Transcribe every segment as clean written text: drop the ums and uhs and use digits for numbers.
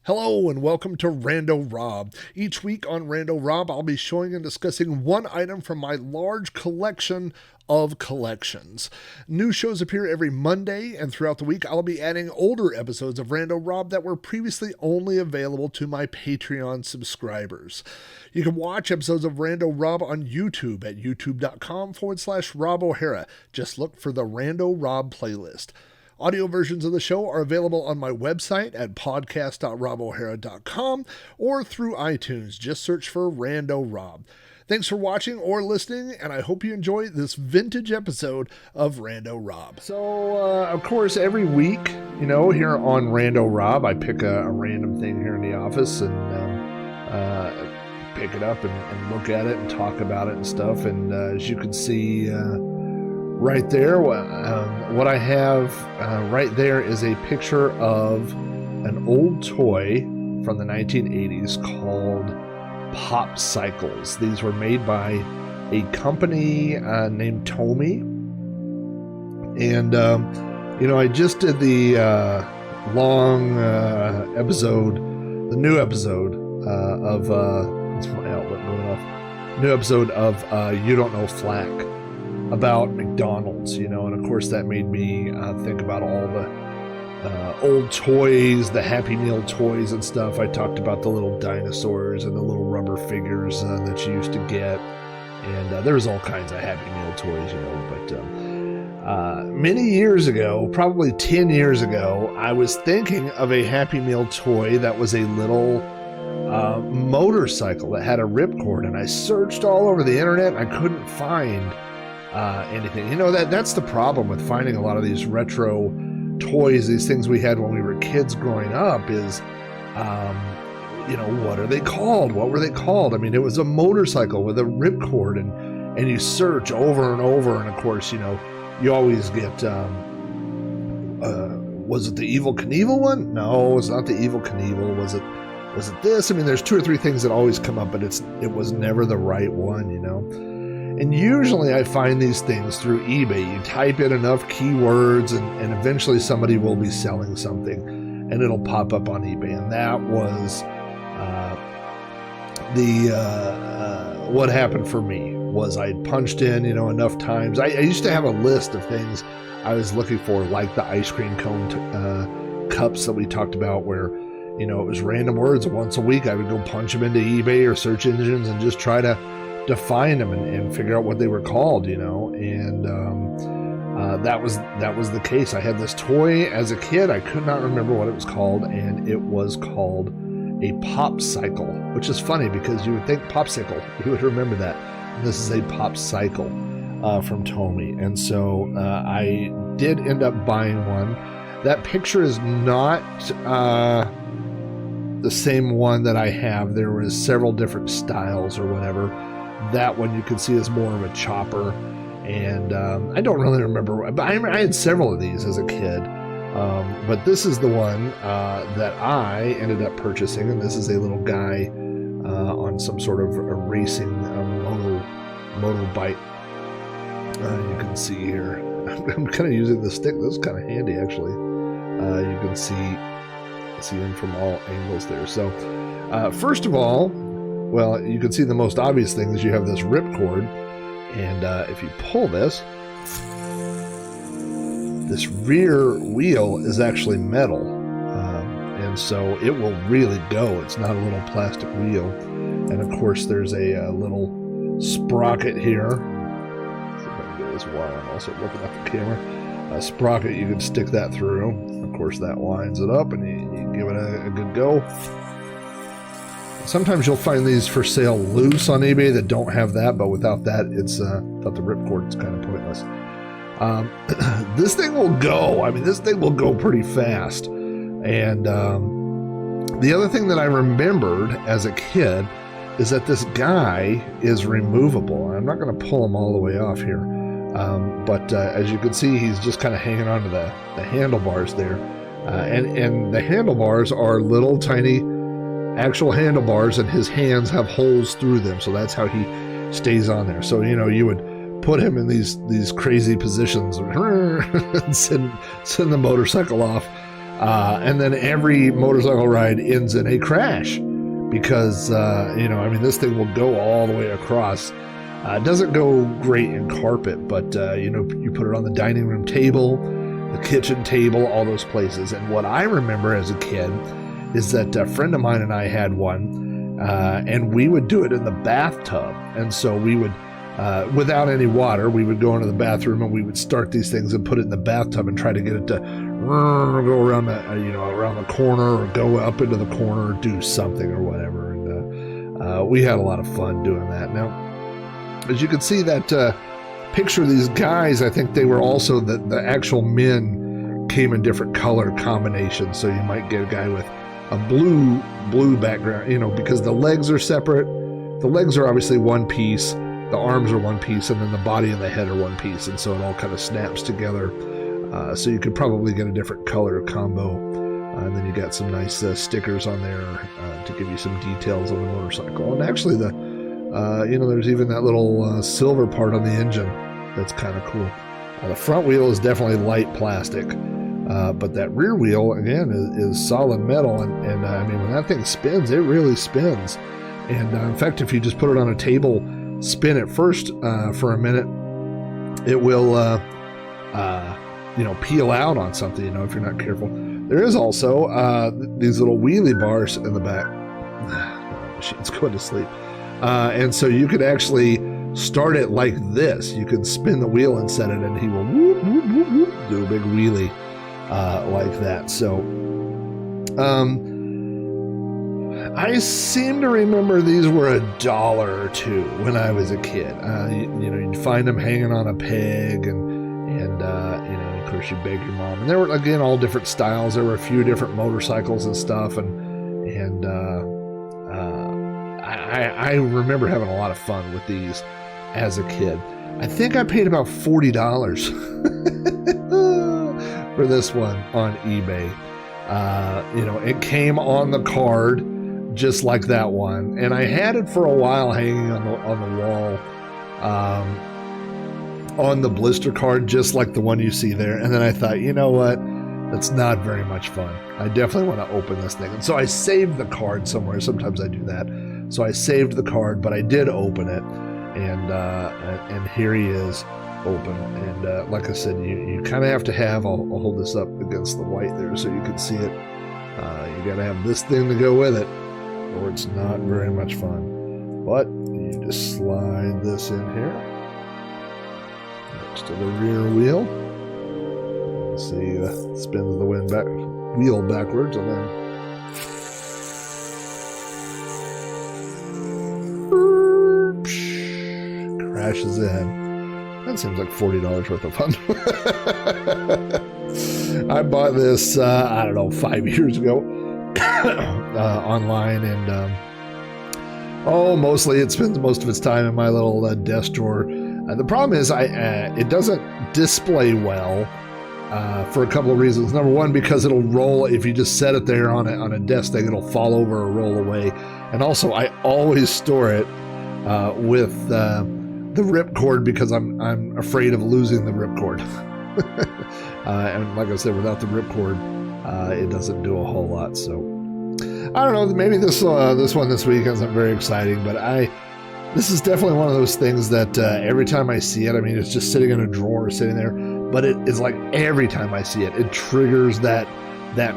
Hello and welcome to Rando Rob. Each week on Rando Rob, I'll be showing and discussing one item from my large collection of collections. New shows appear every Monday, and throughout the week, I'll be adding older episodes of Rando Rob that were previously only available to my Patreon subscribers. You can watch episodes of Rando Rob on YouTube at youtube.com/Rob O'Hara. Just look for the Rando Rob playlist. Audio versions of the show are available on my website at podcast.robohara.com or through iTunes. Just search for Rando Rob. Thanks for watching or listening, and I hope you enjoy this vintage episode of Rando Rob. So, of course, every week, here on Rando Rob, I pick a random thing here in the office and pick it up and look at it and talk about it and stuff. And as you can see right there, what I have right there is a picture of an old toy from the 1980s called Pop Cycles. These were made by a company named Tomy. And, I just did the long episode, the new episode of, it's my outlet going off, new episode of You Don't Know Flack, about McDonald's, and of course that made me think about all the old toys, the Happy Meal toys and stuff. I talked about the little dinosaurs and the little rubber figures that you used to get, and there was all kinds of Happy Meal toys, but many years ago, probably 10 years ago, I was thinking of a Happy Meal toy that was a little motorcycle that had a ripcord, and I searched all over the internet and I couldn't find anything. That's the problem with finding a lot of these retro toys, these things we had when we were kids growing up is, what are they called? What were they called? I mean, it was a motorcycle with a ripcord, and you search over and over, and of course, you always get, was it the Evil Knievel one? No, it's not the Evil Knievel. Was it this? I mean, there's two or three things that always come up, but it was never the right one, And usually I find these things through eBay. You type in enough keywords and eventually somebody will be selling something and it'll pop up on eBay. And that was what happened for me. Was I punched in, enough times. I used to have a list of things I was looking for, like the ice cream cone cups that we talked about, where, it was random words. Once a week I would go punch them into eBay or search engines and just try to find them and figure out what they were called, and that was the case. I had this toy as a kid. I could not remember what it was called, and it was called a Pop Cycle, which is funny because you would think Popsicle, you would remember that. And this is a Pop Cycle from Tomy, and so I did end up buying one. That picture is not the same one that I have. There was several different styles or whatever. That one you can see is more of a chopper, and I don't really remember. But I had several of these as a kid, but this is the one that I ended up purchasing, and this is a little guy on some sort of a racing motorbike. You can see here. I'm kind of using the stick. This is kind of handy, actually. You can see him from all angles there. So, first of all, well, you can see the most obvious thing is you have this ripcord, and if you pull this rear wheel is actually metal, and so it will really go. It's not a little plastic wheel, and of course there's a little sprocket here. Let's see if I can get this while I'm also looking at the camera. A sprocket, you can stick that through. Of course, that lines it up, and you give it a good go. Sometimes you'll find these for sale loose on eBay that don't have that, but without that, without the ripcord, it's kind of pointless. This thing will go. I mean, this thing will go pretty fast. And the other thing that I remembered as a kid is that this guy is removable. I'm not going to pull him all the way off here, but as you can see, he's just kind of hanging onto the handlebars there, and the handlebars are little tiny actual handlebars, and his hands have holes through them, so that's how he stays on there. So you would put him in these crazy positions and send the motorcycle off. And then every motorcycle ride ends in a crash because, this thing will go all the way across. It doesn't go great in carpet, but, you put it on the dining room table, the kitchen table, all those places. And what I remember as a kid is that a friend of mine and I had one, and we would do it in the bathtub. And so we would, without any water, we would go into the bathroom and we would start these things and put it in the bathtub and try to get it to go around around the corner or go up into the corner or do something or whatever. And we had a lot of fun doing that. Now, as you can see that picture of these guys, I think they were also the actual men came in different color combinations. So you might get a guy with a blue background, because the legs are separate. The legs are obviously one piece, the arms are one piece, and then the body and the head are one piece. And so it all kind of snaps together. So you could probably get a different color combo. And then you got some nice stickers on there to give you some details on the motorcycle. And actually there's even that little silver part on the engine that's kind of cool. The front wheel is definitely light plastic, but that rear wheel, again, is solid metal. And when that thing spins, it really spins. And in fact, if you just put it on a table, spin it first for a minute, it will peel out on something, if you're not careful. There is also these little wheelie bars in the back. The machine's going to sleep. And so you could actually start it like this. You can spin the wheel and set it, and he will whoop, whoop, whoop, whoop, do a big wheelie like that. So I seem to remember these were $1 or $2 when I was a kid. You'd find them hanging on a peg, and of course you beg your mom. And there were, again, all different styles. There were a few different motorcycles and stuff, and I remember having a lot of fun with these as a kid. I think I paid about $40 for this one on eBay. It came on the card just like that one, and I had it for a while hanging on the wall, on the blister card, just like the one you see there. And then I thought, you know what? That's not very much fun. I definitely want to open this thing. And so I saved the card somewhere. Sometimes I do that. So I saved the card, but I did open it, and here he is, open. And like I said, you kind of have to have. I'll hold this up against the white there so you can see it. You got to have this thing to go with it, or it's not very much fun. But you just slide this in here next to the rear wheel. See, spins the wheel backwards, and then crashes in. That seems like $40 worth of fun. I bought this, 5 years ago online, and mostly it spends most of its time in my little desk drawer. The problem is it doesn't display well. For a couple of reasons. Number one, because it'll roll if you just set it there on a desk thing, it'll fall over or roll away. And also, I always store it with the ripcord because I'm afraid of losing the ripcord. And like I said, without the ripcord, it doesn't do a whole lot. So I don't know. Maybe this one this week isn't very exciting, but this is definitely one of those things that every time I see it, it's just sitting in a drawer, sitting there. But it is like every time I see it, it triggers that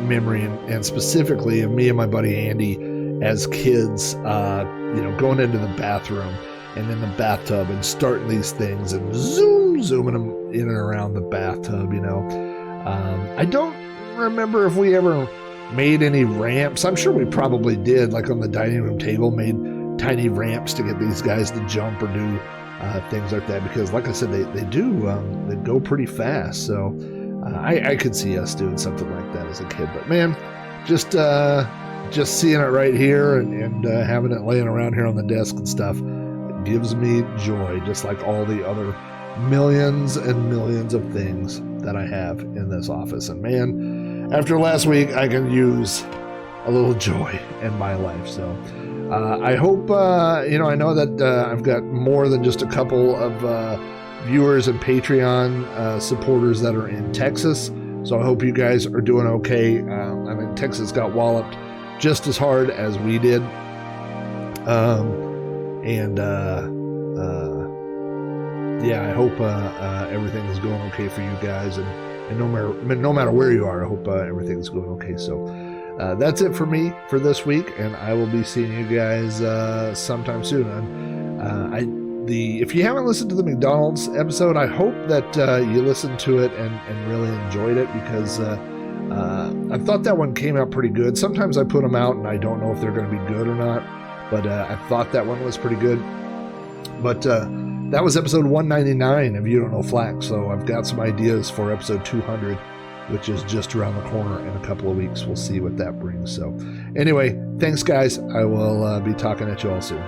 memory, and specifically of me and my buddy Andy as kids, going into the bathroom and in the bathtub and starting these things and zooming them in and around the bathtub. I don't remember if we ever made any ramps. I'm sure we probably did, like on the dining room table, made tiny ramps to get these guys to jump or do things like that, because like I said, they go pretty fast. So I could see us doing something like that as a kid. But man, just seeing it right here and having it laying around here on the desk and stuff, it gives me joy, just like all the other millions and millions of things that I have in this office. And man, after last week, I can use a little joy in my life. So I hope, I know that I've got more than just a couple of viewers and Patreon supporters that are in Texas. So I hope you guys are doing okay. I mean, Texas got walloped just as hard as we did. Yeah, I hope everything is going okay for you guys, and no matter where you are, I hope everything's going okay. So that's it for me for this week, and I will be seeing you guys sometime soon. If you haven't listened to the McDonald's episode, I hope that you listened to it and really enjoyed it, because I thought that one came out pretty good. Sometimes I put them out and I don't know if they're going to be good or not, but I thought that one was pretty good. But that was episode 199 of You Don't Know Flack, so I've got some ideas for episode 200, which is just around the corner in a couple of weeks. We'll see what that brings. So anyway, thanks guys. I will be talking at you all soon.